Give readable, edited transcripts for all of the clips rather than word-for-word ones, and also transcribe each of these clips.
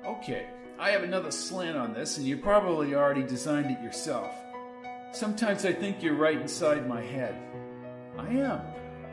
Okay, I have another slant on this, and you probably already designed it yourself. Sometimes I think you're right inside my head. I am.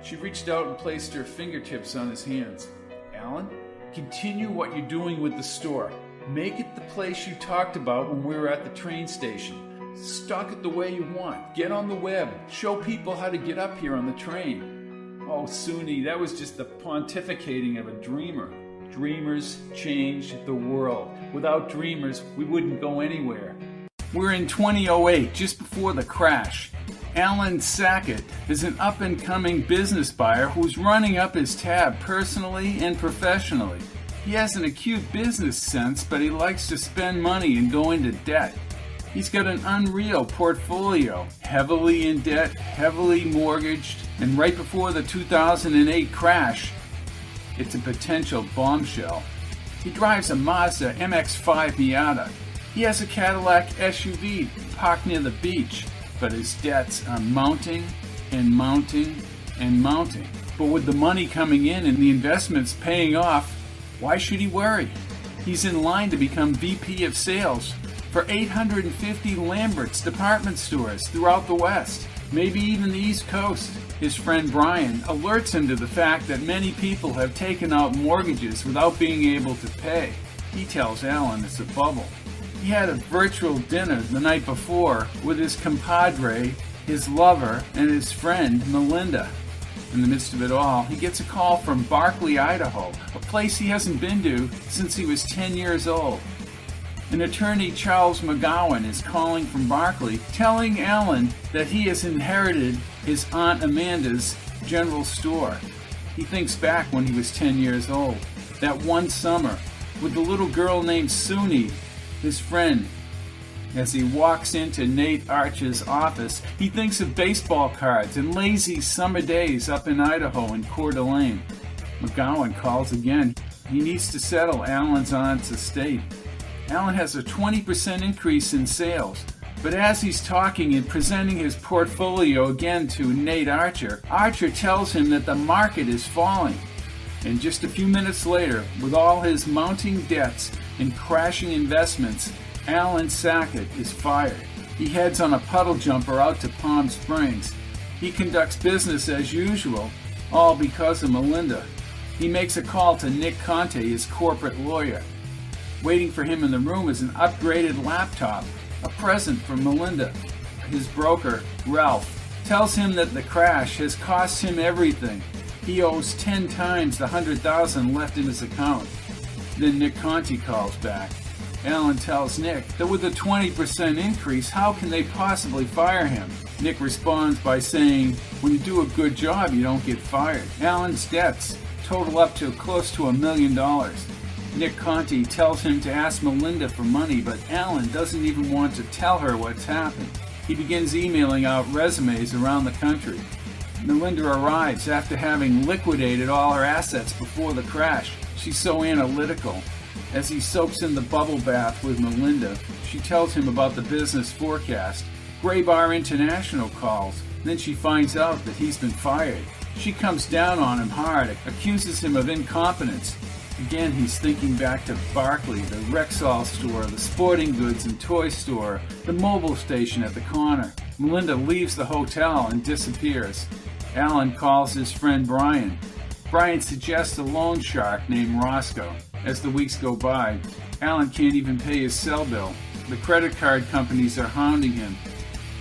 She reached out and placed her fingertips on his hands. Alan, continue what you're doing with the store. Make it the place you talked about when we were at the train station. Stock it the way you want. Get on the web. Show people how to get up here on the train. Oh, Soonie, that was just the pontificating of a dreamer. Dreamers change the world. Without dreamers, we wouldn't go anywhere. We're in 2008, just before the crash. Alan Sacket is an up-and-coming business buyer who's running up his tab personally and professionally. He has an acute business sense, but he likes to spend money and go into debt. He's got an unreal portfolio, heavily in debt, heavily mortgaged, and right before the 2008 crash, it's a potential bombshell. He drives a Mazda MX-5 Miata. He has a Cadillac SUV parked near the beach, but his debts are mounting and mounting and mounting. But with the money coming in and the investments paying off, why should he worry? He's in line to become VP of sales for 850 Lamberts department stores throughout the West, maybe even the East Coast. His friend Brian alerts him to the fact that many people have taken out mortgages without being able to pay. He tells Alan it's a bubble. He had a virtual dinner the night before with his compadre, his lover, and his friend Melinda. In the midst of it all, he gets a call from Barclay, Idaho, a place he hasn't been to since he was 10 years old. An attorney, Charles McGowan, is calling from Barclay, telling Alan that he has inherited his Aunt Amanda's general store. He thinks back when he was 10 years old, that one summer, with the little girl named Soonie, his friend. As he walks into Nate Archer's office, he thinks of baseball cards and lazy summer days up in Idaho in Coeur d'Alene. McGowan calls again. He needs to settle Alan's aunt's estate. Alan has a 20% increase in sales, but as he's talking and presenting his portfolio again to Nate Archer, Archer tells him that the market is falling. And just a few minutes later, with all his mounting debts and crashing investments, Alan Sacket is fired. He heads on a puddle jumper out to Palm Springs. He conducts business as usual, all because of Melinda. He makes a call to Nick Conte, his corporate lawyer. Waiting for him in the room is an upgraded laptop, a present from Melinda. His broker, Ralph, tells him that the crash has cost him everything. He owes 10 times the $100,000 left in his account. Then Nick Conte calls back. Alan tells Nick that with a 20% increase, how can they possibly fire him? Nick responds by saying, when you do a good job, you don't get fired. Alan's debts total up to close to $1 million. Nick Conte tells him to ask Melinda for money, but Alan doesn't even want to tell her what's happened. He begins emailing out resumes around the country. Melinda arrives after having liquidated all her assets before the crash. She's so analytical. As he soaks in the bubble bath with Melinda, she tells him about the business forecast. Gray Bar International calls. Then she finds out that he's been fired. She comes down on him hard, accuses him of incompetence. Again, he's thinking back to Barclay, the Rexall store, the sporting goods and toy store, the mobile station at the corner. Melinda leaves the hotel and disappears. Alan calls his friend Brian. Brian suggests a loan shark named Roscoe. As the weeks go by, Alan can't even pay his cell bill. The credit card companies are hounding him.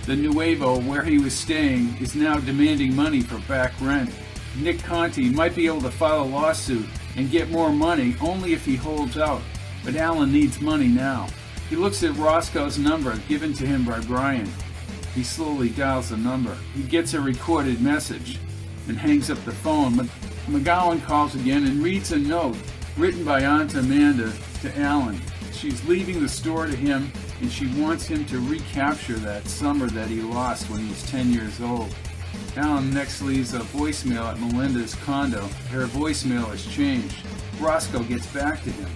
The Nuevo, where he was staying, is now demanding money for back rent. Nick Conte might be able to file a lawsuit and get more money only if he holds out, but Alan needs money now. He looks at Roscoe's number given to him by Brian. He slowly dials the number. He gets a recorded message and hangs up the phone. McGowan calls again and reads a note written by Aunt Amanda to Alan. She's leaving the store to him, and she wants him to recapture that summer that he lost when he was 10 years old. Alan next leaves a voicemail at Melinda's condo. Her voicemail has changed. Roscoe gets back to him.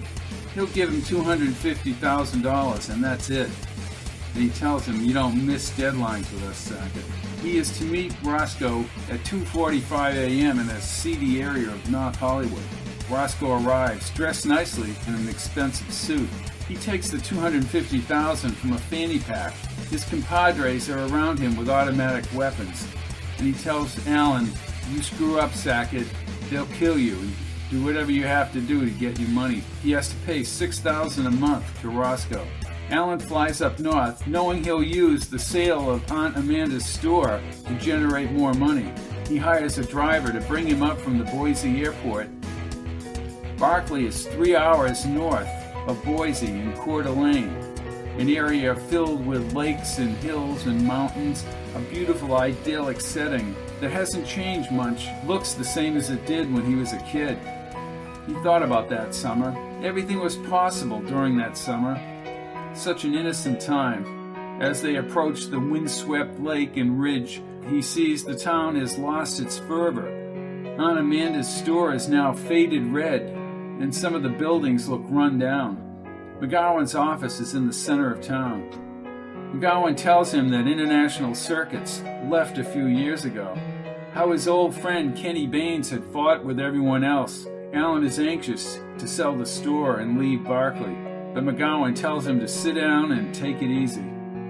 He'll give him $250,000, and that's it. And he tells him, you don't miss deadlines with us, Sackett. He is to meet Roscoe at 2:45 a.m. in a seedy area of North Hollywood. Roscoe arrives, dressed nicely in an expensive suit. He takes the $250,000 from a fanny pack. His compadres are around him with automatic weapons, and he tells Alan, "You screw up, Sackett, they'll kill you, and do whatever you have to do to get you money." He has to pay $6,000 a month to Roscoe. Alan flies up north, knowing he'll use the sale of Aunt Amanda's store to generate more money. He hires a driver to bring him up from the Boise airport. Barclay is 3 hours north of Boise in Coeur d'Alene, an area filled with lakes and hills and mountains, a beautiful idyllic setting that hasn't changed much, looks the same as it did when he was a kid. He thought about that summer. Everything was possible during that summer. Such an innocent time. As they approach the windswept lake and ridge, he sees the town has lost its fervor. Aunt Amanda's store is now faded red, and some of the buildings look run down. McGowan's office is in the center of town. McGowan tells him that International Circuits left a few years ago, how his old friend Kenny Baines had fought with everyone else. Alan is anxious to sell the store and leave Barclay, but McGowan tells him to sit down and take it easy.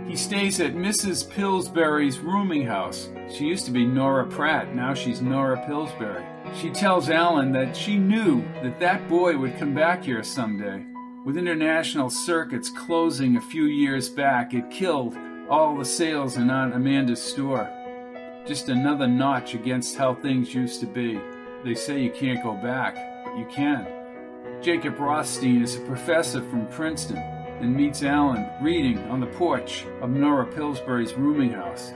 He stays at Mrs. Pillsbury's rooming house. She used to be Nora Pratt, now she's Nora Pillsbury. She tells Alan that she knew that that boy would come back here someday. With International Circuits closing a few years back, it killed all the sales in Aunt Amanda's store. Just another notch against how things used to be. They say you can't go back, but you can. Jacob Rothstein is a professor from Princeton and meets Alan reading on the porch of Nora Pillsbury's rooming house.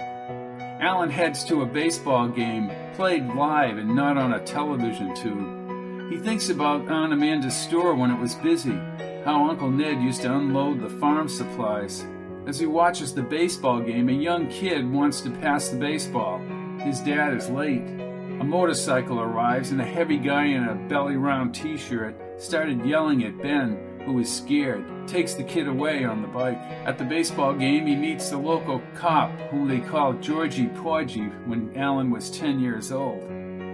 Alan heads to a baseball game, played live and not on a television tube. He thinks about Aunt Amanda's store when it was busy, how Uncle Ned used to unload the farm supplies. As he watches the baseball game, a young kid wants to pass the baseball. His dad is late. A motorcycle arrives and a heavy guy in a belly-round t-shirt started yelling at Ben, who is scared, takes the kid away on the bike. At the baseball game, he meets the local cop, whom they called Georgie Porgy when Alan was 10 years old.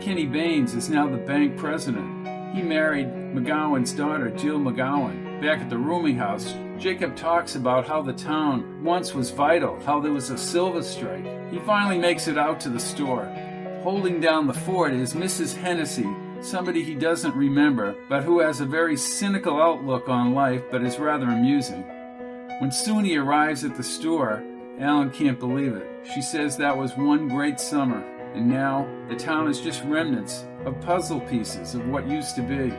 Kenny Baines is now the bank president. He married McGowan's daughter, Jill McGowan. Back at the rooming house, Jacob talks about how the town once was vital, how there was a silver strike. He finally makes it out to the store. Holding down the fort is Mrs. Hennessy, somebody he doesn't remember, but who has a very cynical outlook on life, but is rather amusing. When Soonie arrives at the store, Alan can't believe it. She says that was one great summer, and now the town is just remnants of puzzle pieces of what used to be.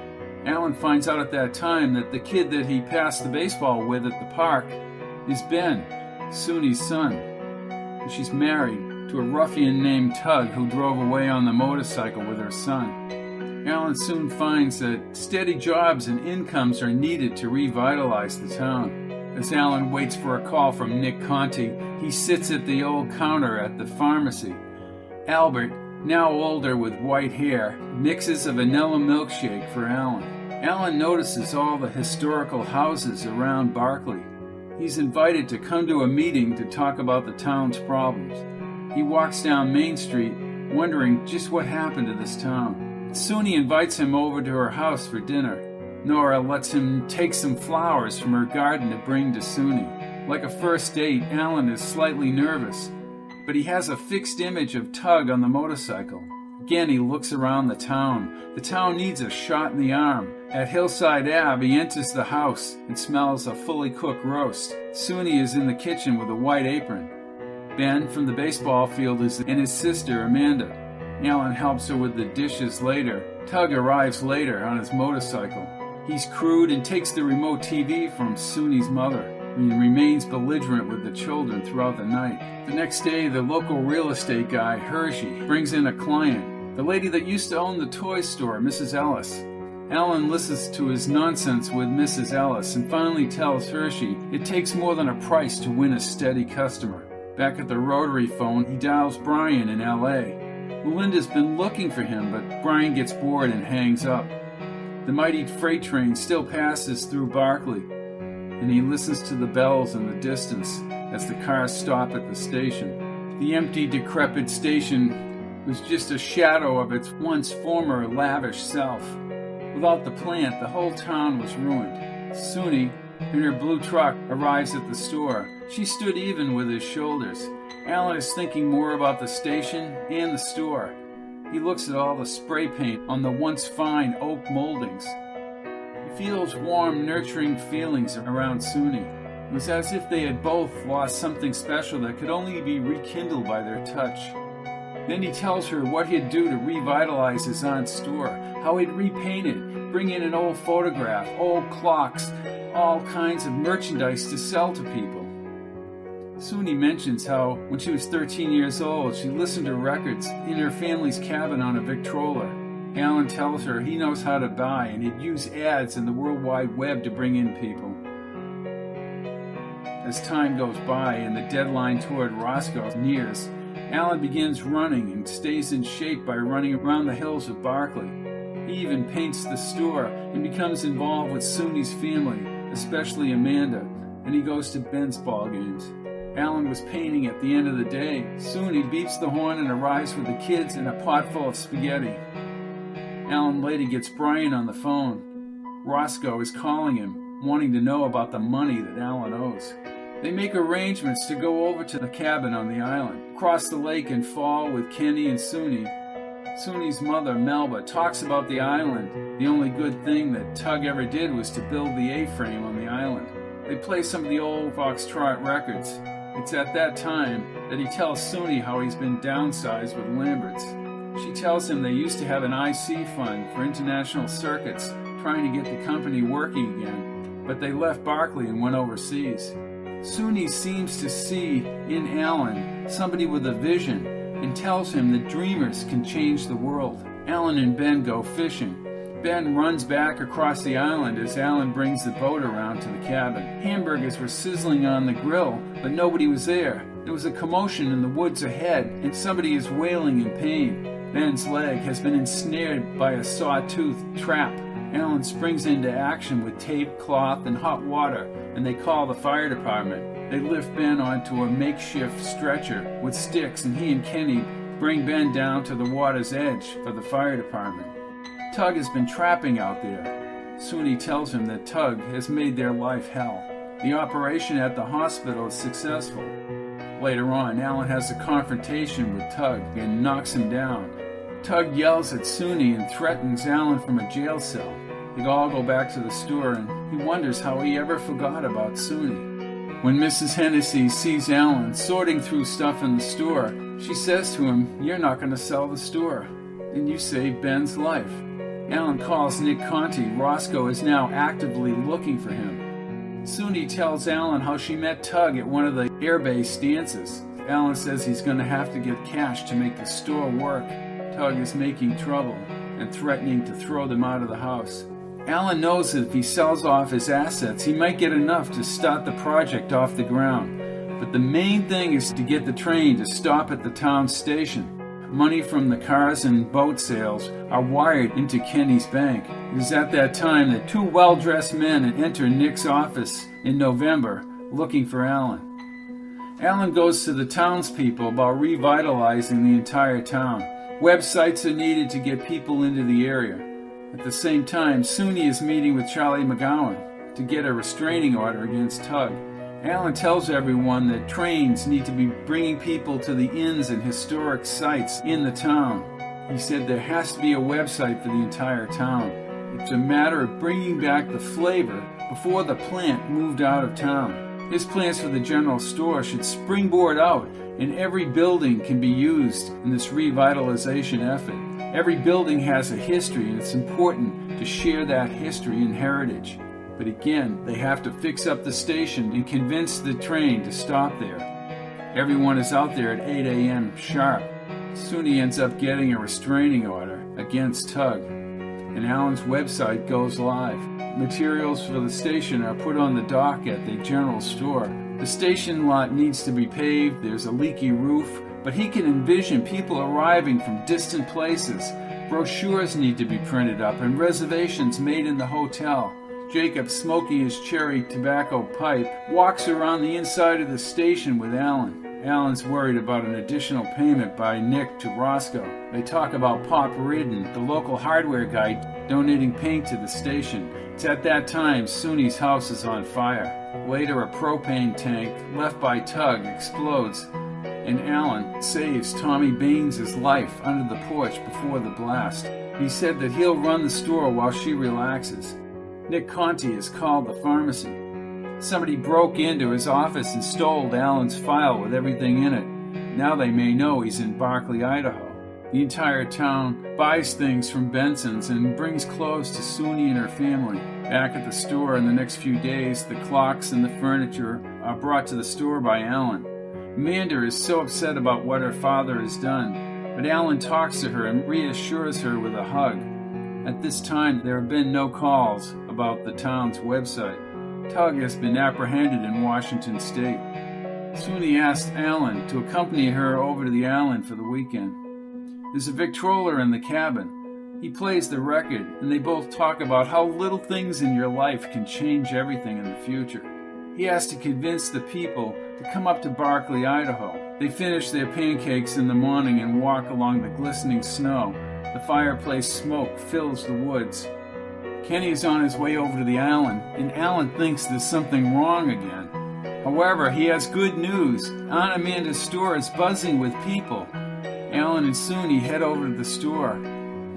Alan finds out at that time that the kid that he passed the baseball with at the park is Ben, Soonie's son. And she's married to a ruffian named Tug who drove away on the motorcycle with her son. Alan soon finds that steady jobs and incomes are needed to revitalize the town. As Alan waits for a call from Nick Conti, he sits at the old counter at the pharmacy. Albert, now older with white hair, mixes a vanilla milkshake for Alan. Alan notices all the historical houses around Barclay. He's invited to come to a meeting to talk about the town's problems. He walks down Main Street, wondering just what happened to this town. Soonie invites him over to her house for dinner. Nora lets him take some flowers from her garden to bring to Soonie. Like a first date, Alan is slightly nervous, but he has a fixed image of Tug on the motorcycle. Again, he looks around the town. The town needs a shot in the arm. At Hillside Ave, he enters the house and smells a fully cooked roast. Soonie is in the kitchen with a white apron. Ben from the baseball field is and his sister, Amanda. Alan helps her with the dishes later. Tug arrives later on his motorcycle. He's crude and takes the remote TV from Soonie's mother and remains belligerent with the children throughout the night. The next day, the local real estate guy, Hershey, brings in a client, the lady that used to own the toy store, Mrs. Ellis. Alan listens to his nonsense with Mrs. Ellis and finally tells Hershey it takes more than a price to win a steady customer. Back at the rotary phone, he dials Brian in L.A. Melinda's been looking for him, but Brian gets bored and hangs up. The mighty freight train still passes through Barclay, and he listens to the bells in the distance as the cars stop at the station. The empty, decrepit station was just a shadow of its once former lavish self. Without the plant, the whole town was ruined. Soonie, in her blue truck, arrives at the store. She stood even with his shoulders. Alan is thinking more about the station and the store. He looks at all the spray paint on the once fine oak moldings. He feels warm, nurturing feelings around Soonie. It was as if they had both lost something special that could only be rekindled by their touch. Then he tells her what he'd do to revitalize his aunt's store, how he'd repaint it, bring in an old photograph, old clocks, all kinds of merchandise to sell to people. Soonie mentions how, when she was 13 years old, she listened to records in her family's cabin on a Victrola. Alan tells her he knows how to buy, and he'd use ads in the World Wide Web to bring in people. As time goes by and the deadline toward Roscoe nears, Alan begins running and stays in shape by running around the hills of Barclay. He even paints the store and becomes involved with Soonie's family, especially Amanda, and he goes to Ben's ball games. Alan was painting at the end of the day. Soonie beeps the horn and arrives with the kids and a pot full of spaghetti. Alan later gets Brian on the phone. Roscoe is calling him, wanting to know about the money that Alan owes. They make arrangements to go over to the cabin on the island, cross the lake and fall with Kenny and Soonie. Soonie's mother, Melba, talks about the island. The only good thing that Tug ever did was to build the A-frame on the island. They play some of the old Foxtrot records. It's at that time that he tells Soonie how he's been downsized with Lamberts. She tells him they used to have an IC fund for international circuits, trying to get the company working again, but they left Barclay and went overseas. Soonie seems to see in Alan somebody with a vision and tells him that dreamers can change the world. Alan and Ben go fishing. Ben runs back across the island as Alan brings the boat around to the cabin. Hamburgers were sizzling on the grill, but nobody was there. There was a commotion in the woods ahead, and somebody is wailing in pain. Ben's leg has been ensnared by a sawtooth trap. Alan springs into action with tape, cloth, and hot water, and they call the fire department. They lift Ben onto a makeshift stretcher with sticks, and he and Kenny bring Ben down to the water's edge for the fire department. Tug has been trapping out there. Soonie tells him that Tug has made their life hell. The operation at the hospital is successful. Later on, Alan has a confrontation with Tug and knocks him down. Tug yells at Soonie and threatens Alan from a jail cell. They all go back to the store, and he wonders how he ever forgot about Soonie. When Mrs. Hennessy sees Alan sorting through stuff in the store, she says to him, "You're not going to sell the store, and you saved Ben's life." Alan calls Nick Conti. Roscoe is now actively looking for him. Soonie tells Alan how she met Tug at one of the airbase dances. Alan says he's going to have to get cash to make the store work. Tug is making trouble and threatening to throw them out of the house. Alan knows that if he sells off his assets, he might get enough to start the project off the ground. But the main thing is to get the train to stop at the town station. Money from the cars and boat sales are wired into Kenny's bank. It is at that time that two well-dressed men enter Nick's office in November looking for Alan. Alan goes to the townspeople about revitalizing the entire town. Websites are needed to get people into the area. At the same time, Soonie is meeting with Charlie McGowan to get a restraining order against Tug. Alan tells everyone that trains need to be bringing people to the inns and historic sites in the town. He said there has to be a website for the entire town. It's a matter of bringing back the flavor before the plant moved out of town. His plans for the general store should springboard out, and every building can be used in this revitalization effort. Every building has a history, and it's important to share that history and heritage. But again, they have to fix up the station and convince the train to stop there. Everyone is out there at 8 a.m. sharp. Soonie ends up getting a restraining order against Tug, and Alan's website goes live. Materials for the station are put on the dock at the general store. The station lot needs to be paved, there's a leaky roof, but he can envision people arriving from distant places. Brochures need to be printed up and reservations made in the hotel. Jacob, smoking his cherry tobacco pipe, walks around the inside of the station with Alan. Alan's worried about an additional payment by Nick to Roscoe. They talk about Pop Reardon, the local hardware guy, donating paint to the station. It's at that time Soonie's house is on fire. Later, a propane tank left by Tug explodes, and Alan saves Tommy Baines' life under the porch before the blast. He said that he'll run the store while she relaxes. Nick Conti is called the pharmacy. Somebody broke into his office and stole Alan's file with everything in it. Now they may know he's in Barclay, Idaho. The entire town buys things from Benson's and brings clothes to Soonie and her family. Back at the store in the next few days, the clocks and the furniture are brought to the store by Alan. Amanda is so upset about what her father has done, but Alan talks to her and reassures her with a hug. At this time, there have been no calls about the town's website. Tug has been apprehended in Washington State. Soonie asks Alan to accompany her over to the island for the weekend. There's a Victrola in the cabin. He plays the record, and they both talk about how little things in your life can change everything in the future. He has to convince the people to come up to Barclay, Idaho. They finish their pancakes in the morning and walk along the glistening snow. The fireplace smoke fills the woods. Kenny is on his way over to the island, and Alan thinks there's something wrong again. However, he has good news. Aunt Amanda's store is buzzing with people. Alan and Soonie head over to the store.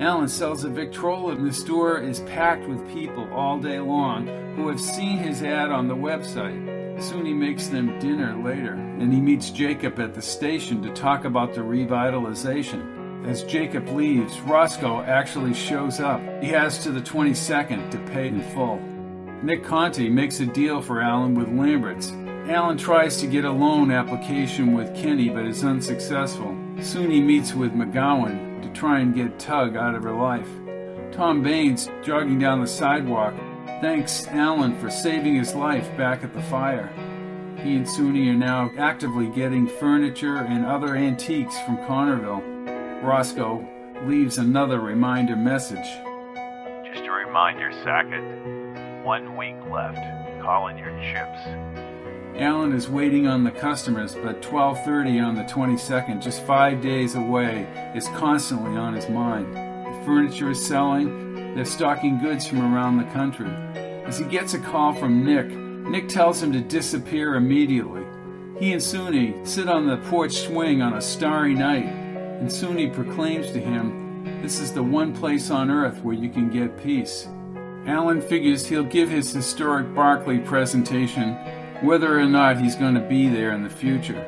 Alan sells a Victrola, and the store is packed with people all day long who have seen his ad on the website. Soonie makes them dinner later, and he meets Jacob at the station to talk about the revitalization. As Jacob leaves, Roscoe actually shows up. He has to the 22nd to pay in full. Nick Conti makes a deal for Alan with Lamberts. Alan tries to get a loan application with Kenny but is unsuccessful. Soonie meets with McGowan to try and get Tug out of her life. Tom Baines, jogging down the sidewalk, thanks Alan for saving his life back at the fire. He and Soonie are now actively getting furniture and other antiques from Connerville. Roscoe leaves another reminder message. Just a reminder, Sackett. 1 week left. Call in your chips. Alan is waiting on the customers, but 12:30 on the 22nd, just 5 days away, is constantly on his mind. The furniture is selling. They're stocking goods from around the country. As he gets a call from Nick tells him to disappear immediately. He and Soonie sit on the porch swing on a starry night, and Soonie proclaims to him, "This is the one place on earth where you can get peace." Alan figures he'll give his historic Barclay presentation whether or not he's going to be there in the future.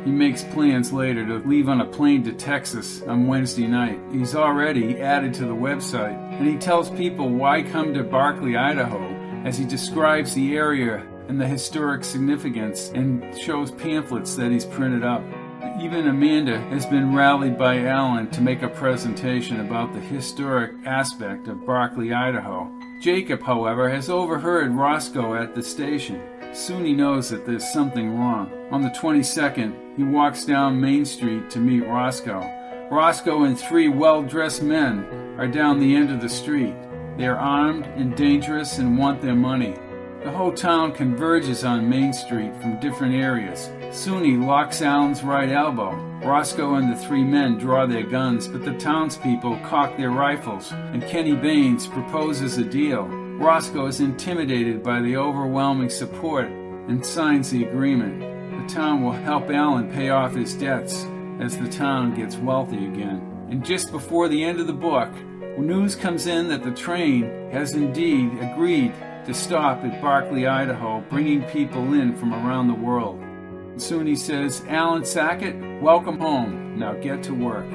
He makes plans later to leave on a plane to Texas on Wednesday night. He's already added to the website, and he tells people why come to Barclay, Idaho, as he describes the area and the historic significance and shows pamphlets that he's printed up. Even Amanda has been rallied by Alan to make a presentation about the historic aspect of Barclay, Idaho. Jacob, however, has overheard Roscoe at the station. Soonie knows that there's something wrong. On the 22nd, he walks down Main Street to meet Roscoe. Roscoe and 3 well-dressed men are down the end of the street. They are armed and dangerous and want their money. The whole town converges on Main Street from different areas. Soonie locks Alan's right elbow. Roscoe and the 3 men draw their guns, but the townspeople cock their rifles, and Kenny Baines proposes a deal. Roscoe is intimidated by the overwhelming support and signs the agreement. The town will help Alan pay off his debts as the town gets wealthy again. And just before the end of the book, news comes in that the train has indeed agreed to stop at Barclay, Idaho, bringing people in from around the world. Soonie says, "Alan Sacket, welcome home. Now get to work."